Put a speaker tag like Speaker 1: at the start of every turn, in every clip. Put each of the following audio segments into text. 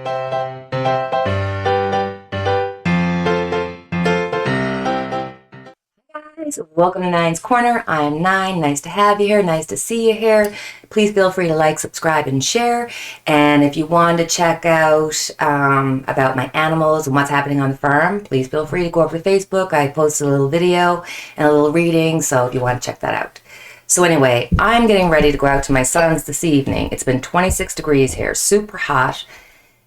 Speaker 1: Guys, welcome to Nine's Corner. I'm Nine. Nice to have you here. Nice to see you here. Please feel free to like, subscribe, and share. And if you want to check out about my animals and what's happening on the farm, please feel free to go over to Facebook. I post a little video and a little reading, so if you want to check that out. So anyway, I'm getting ready to go out to my son's this evening. It's been 26 degrees here, super hot.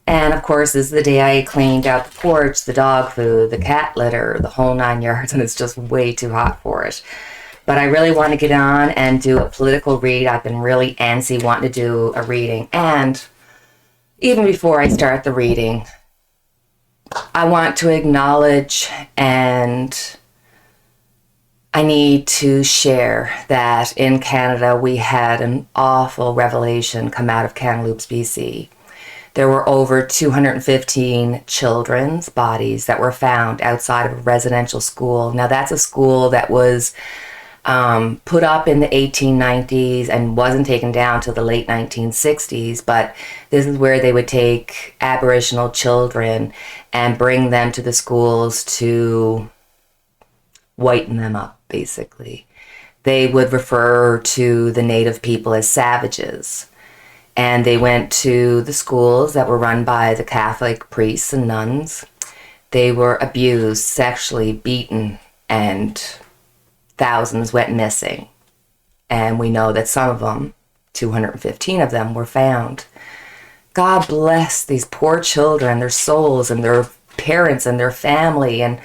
Speaker 1: And of course, this is the day I cleaned out the porch, the dog food, the cat litter, the whole 9 yards, and it's just way too hot for it. But I really want to get on and do a political read. I've been really antsy wanting to do a reading. And even before I start the reading, I want to acknowledge and I need to share that in Canada we had an awful revelation come out of Kamloops, BC. There were over 215 children's bodies that were found outside of a residential school. Now that's a school that was put up in the 1890s and wasn't taken down till the late 1960s, but this is where they would take Aboriginal children and bring them to the schools to whiten them up, basically. They would refer to the native people as savages. And they went to the schools that were run by the Catholic priests and nuns. They were abused, sexually beaten, and thousands went missing. And we know that some of them, 215 of them, were found. God bless these poor children, their souls, and their parents and their family. And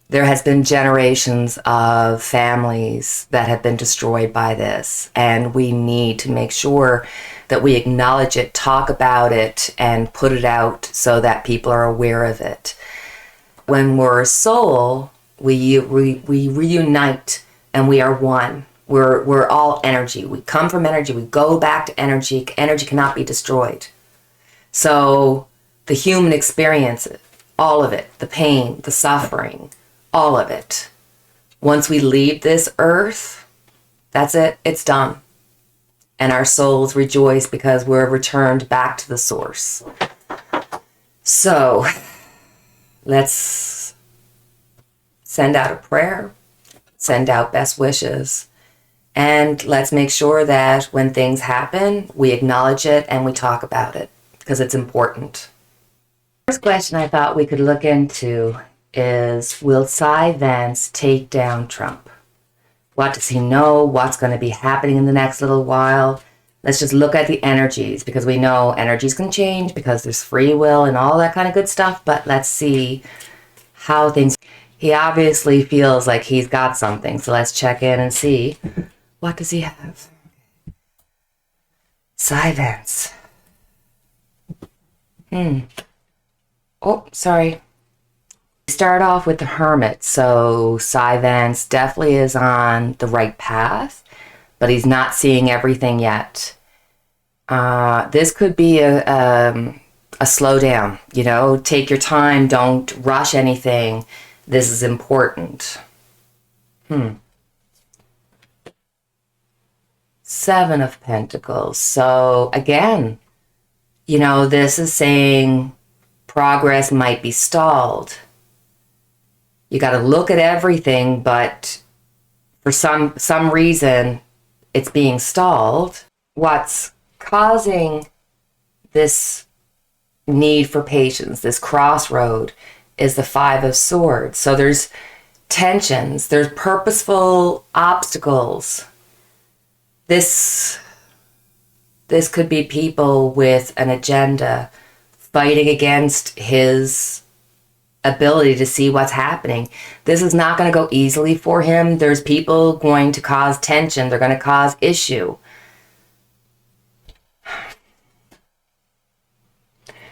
Speaker 1: there has been generations of families that have been destroyed by this, and we need to make sure that we acknowledge it, talk about it, and put it out so that people are aware of it. When we're a soul, we reunite and we are one. We're all energy. We come from energy. We go back to energy. Energy cannot be destroyed. So the human experience, all of it, the pain, the suffering, all of it. Once we leave this earth, that's it. It's done. And our souls rejoice because we're returned back to the source. So let's send out a prayer, send out best wishes, and let's make sure that when things happen, we acknowledge it and we talk about it because it's important. First question I thought we could look into is, will Vance take down Trump? What does he know? What's going to be happening in the next little while? Let's just look at the energies, because we know energies can change because there's free will and all that kind of good stuff. But let's see how things... He obviously feels like he's got something. So let's check in and see. What does he have? Vance. Oh, sorry. Start off with the Hermit. So Vance definitely is on the right path, but he's not seeing everything yet. This could be a slowdown, you know, take your time, don't rush anything. This is important. Seven of Pentacles. So again, you know, this is saying progress might be stalled. You got to look at everything, but for some reason, it's being stalled. What's causing this need for patience, this crossroad, is the Five of Swords. So there's tensions, there's purposeful obstacles. This could be people with an agenda fighting against his ability to see what's happening. This is not going to go easily for him. There's people going to cause tension. They're going to cause issue.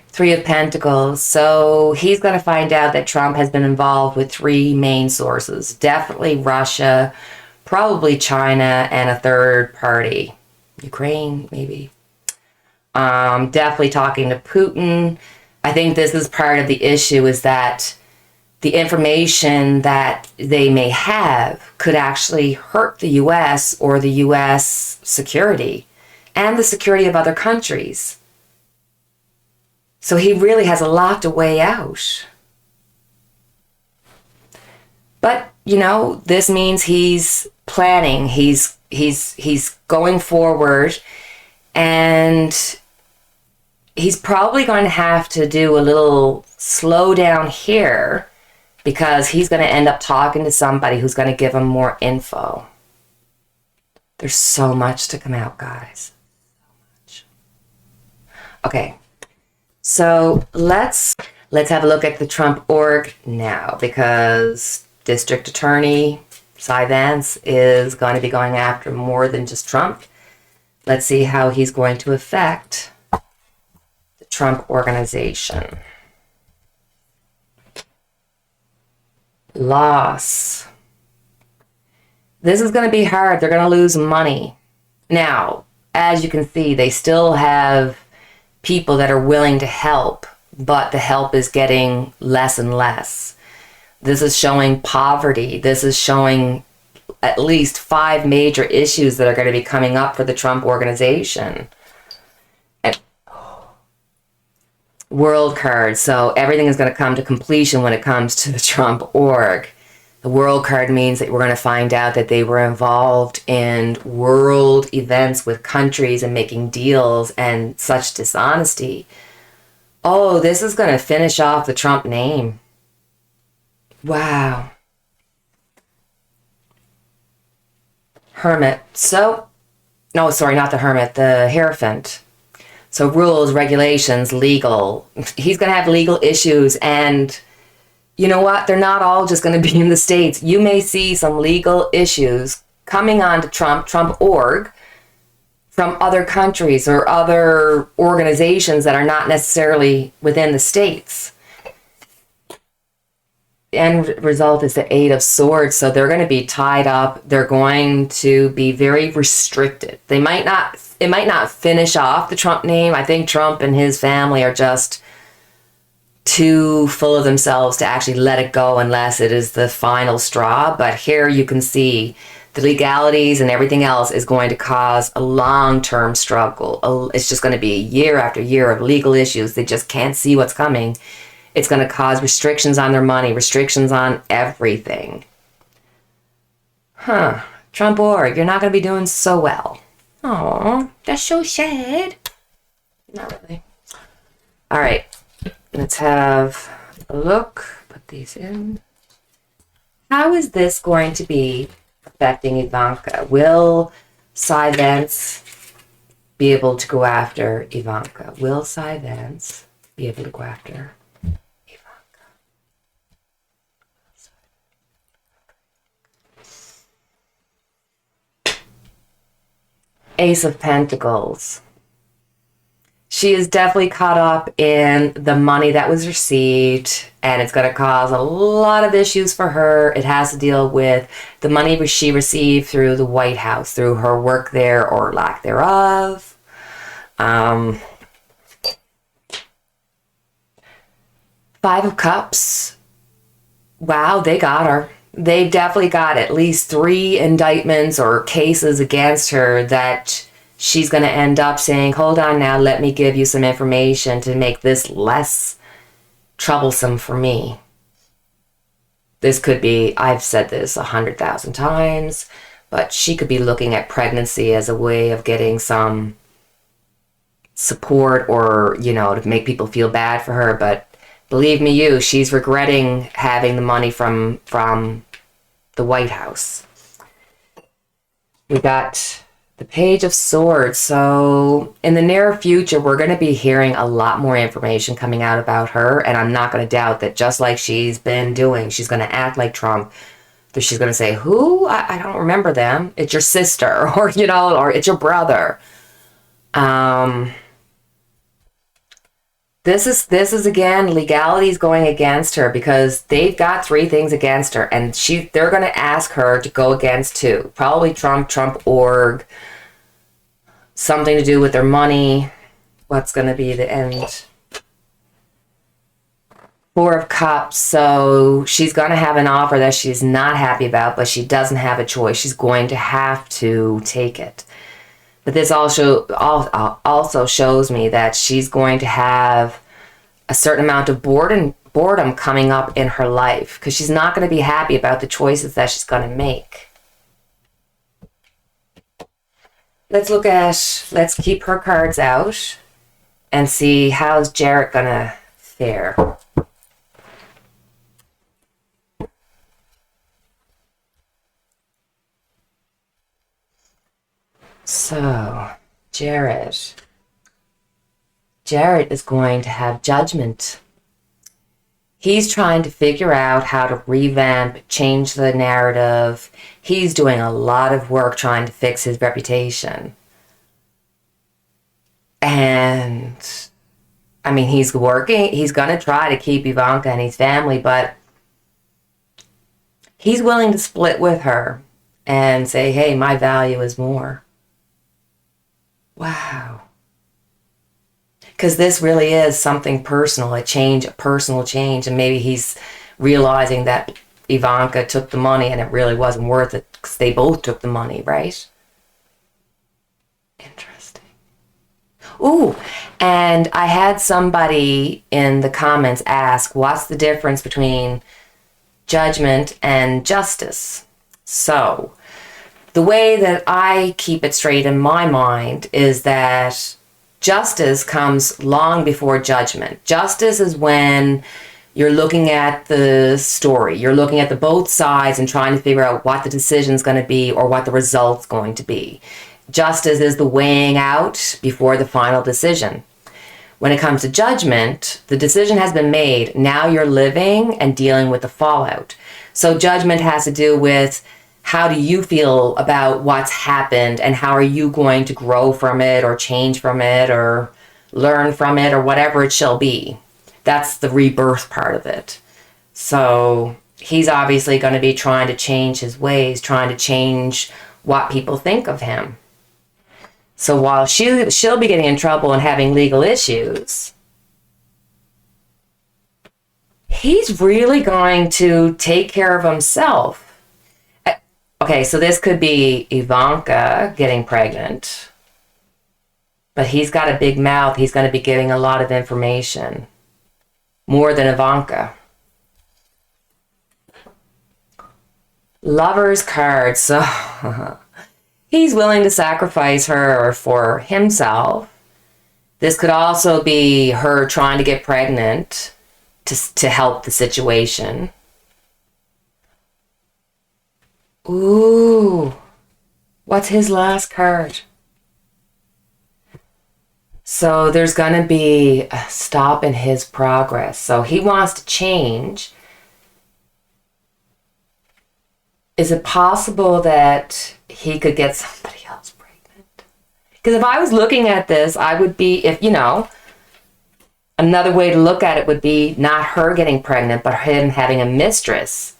Speaker 1: Three of Pentacles. So he's going to find out that Trump has been involved with three main sources. Definitely Russia, probably China, and a third party. Ukraine, maybe. Definitely talking to Putin. I think this is part of the issue, is that the information that they may have could actually hurt the U.S. or the U.S. security and the security of other countries. So he really has a lot to weigh out. But, you know, this means he's planning, he's going forward, and he's probably going to have to do a little slow down here because he's going to end up talking to somebody who's going to give him more info. There's so much to come out, guys. So much. Okay. So let's have a look at the Trump org now, because District Attorney Cy Vance is going to be going after more than just Trump. Let's see how he's going to affect the Trump organization. Loss. This is going to be hard. They're going to lose money. Now, as you can see, they still have people that are willing to help, but the help is getting less and less. This is showing poverty. This is showing at least 5 major issues that are going to be coming up for the Trump organization. And world card. So everything is going to come to completion when it comes to the Trump org. The world card means that we're going to find out that they were involved in world events with countries and making deals and such dishonesty. Oh, this is going to finish off the Trump name. Wow. Hermit. So, no, sorry, not the Hermit, the Hierophant. So rules, regulations, legal. He's going to have legal issues, and you know what? They're not all just going to be in the States. You may see some legal issues coming on to Trump org, from other countries or other organizations that are not necessarily within the States. The end result is the 8 of Swords, so they're going to be tied up. They're going to be very restricted. It might not finish off the Trump name. I think Trump and his family are just too full of themselves to actually let it go unless it is the final straw. But here you can see the legalities and everything else is going to cause a long-term struggle. It's just going to be year after year of legal issues. They just can't see what's coming. It's going to cause restrictions on their money, restrictions on everything. Trump org, you're not going to be doing so well. Aw, that's so sad. Not really. All right, let's have a look. Put these in. How is this going to be affecting Ivanka? Will Cy Vance be able to go after Ivanka? Will Cy Vance be able to go after Ace of Pentacles? She is definitely caught up in the money that was received, and it's going to cause a lot of issues for her. It has to deal with the money she received through the White House, through her work there or lack thereof. 5 of Cups. Wow, they got her. They've definitely got at least 3 indictments or cases against her that she's going to end up saying, hold on now, let me give you some information to make this less troublesome for me. This could be, I've said this 100,000 times, but she could be looking at pregnancy as a way of getting some support or, you know, to make people feel bad for her. But believe me, she's regretting having the money from the White House. We got the Page of Swords. So in the near future, we're going to be hearing a lot more information coming out about her. And I'm not going to doubt that, just like she's been doing, she's going to act like Trump. That she's going to say, who? I don't remember them. It's your sister, or, you know, or it's your brother. This is again, legalities going against her, because they've got 3 things against her, and they're going to ask her to go against 2. Probably Trump org, something to do with their money. What's going to be the end? 4 of Cups. So she's going to have an offer that she's not happy about, but she doesn't have a choice. She's going to have to take it. But this also shows me that she's going to have a certain amount of boredom coming up in her life because she's not going to be happy about the choices that she's going to make. Let's keep her cards out and see how's Jarrett going to fare. So, Jarrett is going to have judgment. He's trying to figure out how to revamp, change the narrative. He's doing a lot of work trying to fix his reputation. And, I mean, he's working. He's going to try to keep Ivanka and his family, but he's willing to split with her and say, hey, my value is more. Wow. Because this really is something personal, a personal change. And maybe he's realizing that Ivanka took the money and it really wasn't worth it because they both took the money, right? Interesting. Ooh, and I had somebody in the comments ask, what's the difference between judgment and justice? So, the way that I keep it straight in my mind is that justice comes long before judgment. Justice is when you're looking at the story. You're looking at the both sides and trying to figure out what the decision's going to be or what the result's going to be. Justice is the weighing out before the final decision. When it comes to judgment, the decision has been made. Now you're living and dealing with the fallout. So judgment has to do with how do you feel about what's happened and how are you going to grow from it or change from it or learn from it or whatever it shall be. That's the rebirth part of it. So he's obviously going to be trying to change his ways, trying to change what people think of him. So while she'll be getting in trouble and having legal issues, he's really going to take care of himself. Okay, so this could be Ivanka getting pregnant, but he's got a big mouth. He's going to be giving a lot of information, more than Ivanka. Lover's card, so he's willing to sacrifice her for himself. This could also be her trying to get pregnant to help the situation. Ooh, what's his last card? So there's going to be a stop in his progress. So he wants to change. Is it possible that he could get somebody else pregnant? Because if I was looking at this, I would be, another way to look at it would be not her getting pregnant, but him having a mistress.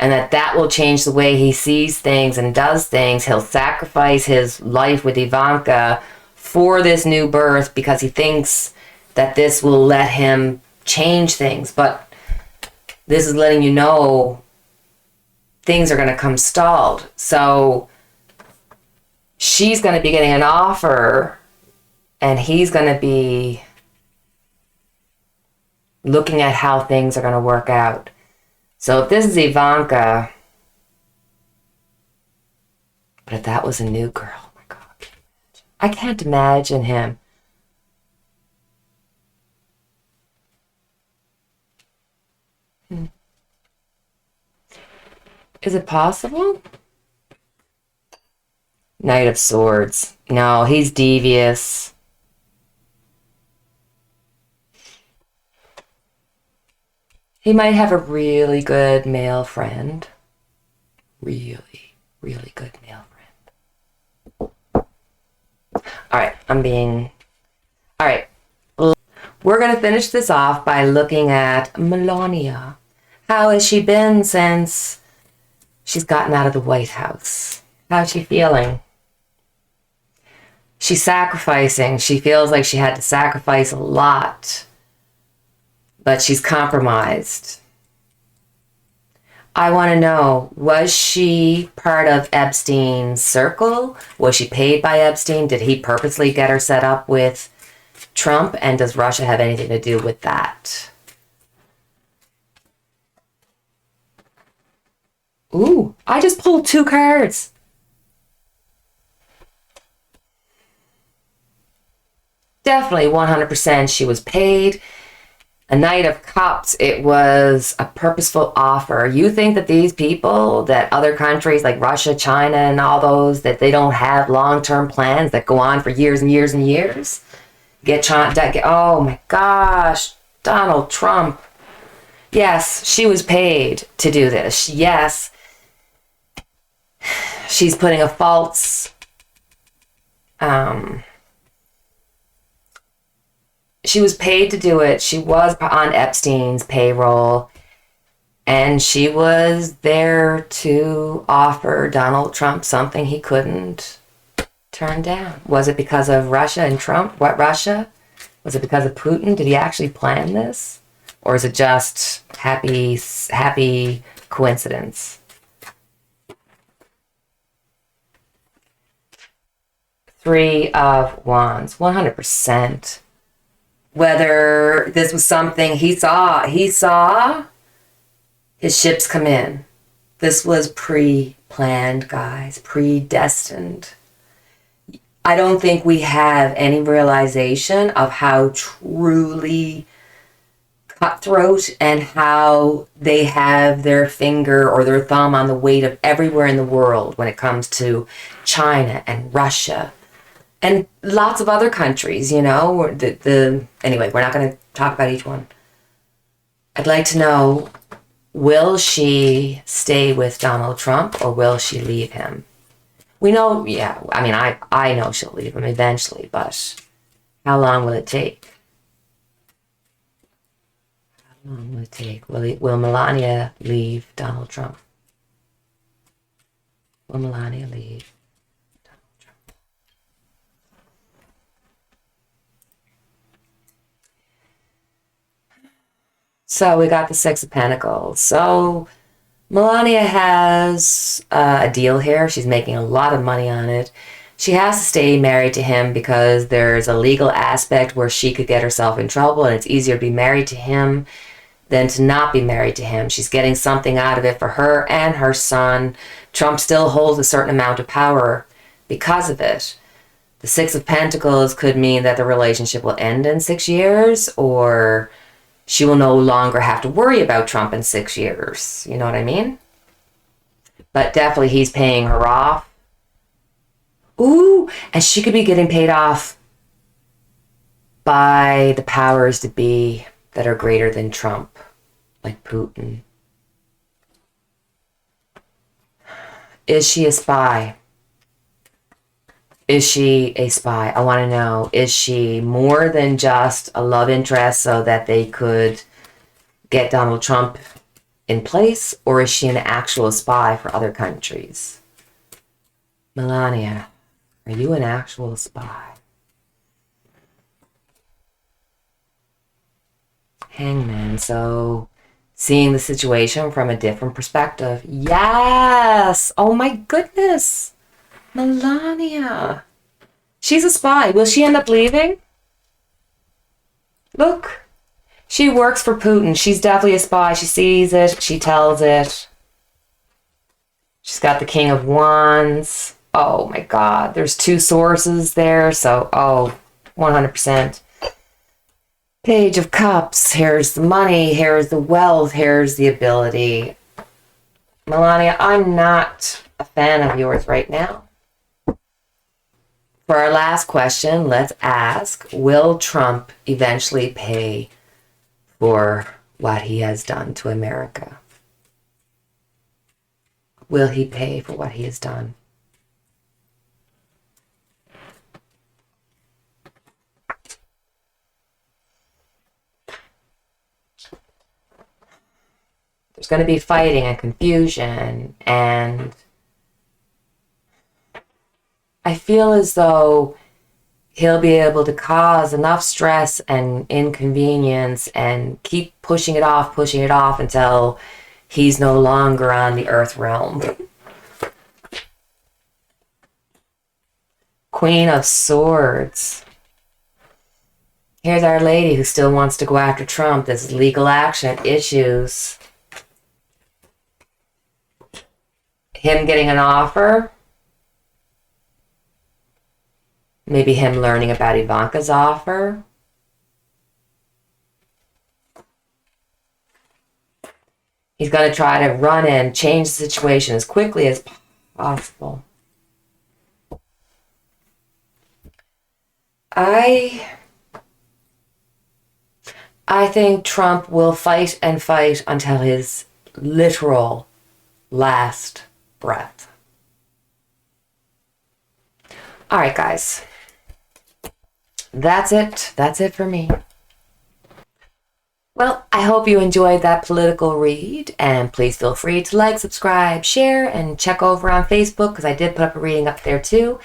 Speaker 1: And that will change the way he sees things and does things. He'll sacrifice his life with Ivanka for this new birth because he thinks that this will let him change things. But this is letting you know things are going to come stalled. So she's going to be getting an offer and he's going to be looking at how things are going to work out. So if this is Ivanka, but if that was a new girl, oh my God, I can't imagine him. Is it possible? Knight of Swords. No, he's devious. He might have a really good male friend. Really, really good male friend. All right. We're going to finish this off by looking at Melania. How has she been since she's gotten out of the White House? How's she feeling? She's sacrificing. She feels like she had to sacrifice a lot. But she's compromised. I want to know, was she part of Epstein's circle? Was she paid by Epstein? Did he purposely get her set up with Trump, and does Russia have anything to do with that? Ooh, I just pulled 2 cards. Definitely 100% she was paid. A Knight of Cups, it was a purposeful offer. You think that these people, that other countries like Russia, China, and all those, that they don't have long-term plans that go on for years and years and years? Oh my gosh, Donald Trump. Yes, she was paid to do this. Yes, she's putting a false, she was paid to do it. She was on Epstein's payroll, and she was there to offer Donald Trump something he couldn't turn down. Was it because of Russia and Trump? What Russia? Was it because of Putin? Did he actually plan this? Or is it just happy coincidence? 3 of Wands, 100%. Whether this was something he saw his ships come in. This was pre-planned, guys, predestined. I don't think we have any realization of how truly cutthroat and how they have their finger or their thumb on the weight of everywhere in the world when it comes to China and Russia and lots of other countries, you know. Anyway, we're not going to talk about each one. I'd like to know, will she stay with Donald Trump or will she leave him? We know, yeah, I mean, I know she'll leave him eventually, but how long will it take? How long will it take? Will Melania leave Donald Trump? Will Melania leave Donald Trump? So we got the 6 of Pentacles. So Melania has a deal here. She's making a lot of money on it. She has to stay married to him because there's a legal aspect where she could get herself in trouble, and it's easier to be married to him than to not be married to him. She's getting something out of it for her and her son. Trump still holds a certain amount of power because of it. The 6 of Pentacles could mean that the relationship will end in 6 years, or she will no longer have to worry about Trump in 6 years. You know what I mean? But definitely he's paying her off. Ooh, and she could be getting paid off by the powers to be that are greater than Trump, like Putin. Is she a spy? Is she a spy? I want to know, is she more than just a love interest so that they could get Donald Trump in place, or is she an actual spy for other countries? Melania, are you an actual spy? Hangman, so seeing the situation from a different perspective. Yes! Oh my goodness! Melania. She's a spy. Will she end up leaving? Look. She works for Putin. She's definitely a spy. She sees it. She tells it. She's got the King of Wands. Oh my God. There's 2 sources there. So, 100%. Page of Cups. Here's the money. Here's the wealth. Here's the ability. Melania, I'm not a fan of yours right now. For our last question, let's ask, will Trump eventually pay for what he has done to America? Will he pay for what he has done? There's going to be fighting and confusion, and I feel as though he'll be able to cause enough stress and inconvenience and keep pushing it off until he's no longer on the earth realm. Queen of Swords. Here's Our Lady who still wants to go after Trump. This is legal action issues. Him getting an offer. Maybe him learning about Ivanka's offer. He's going to try to run in, change the situation as quickly as possible. I think Trump will fight and fight until his literal last breath. All right, guys. That's it. That's it for me. Well, I hope you enjoyed that political read, and please feel free to like, subscribe, share, and check over on Facebook because I did put up a reading up there too.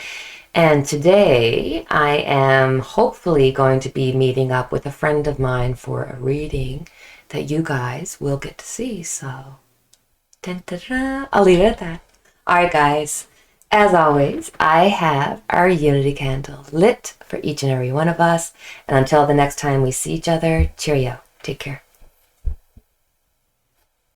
Speaker 1: And today I am hopefully going to be meeting up with a friend of mine for a reading that you guys will get to see. So, I'll leave it at that. All right, guys. As always, I have our unity candle lit for each and every one of us. And until the next time we see each other, cheerio. Take care.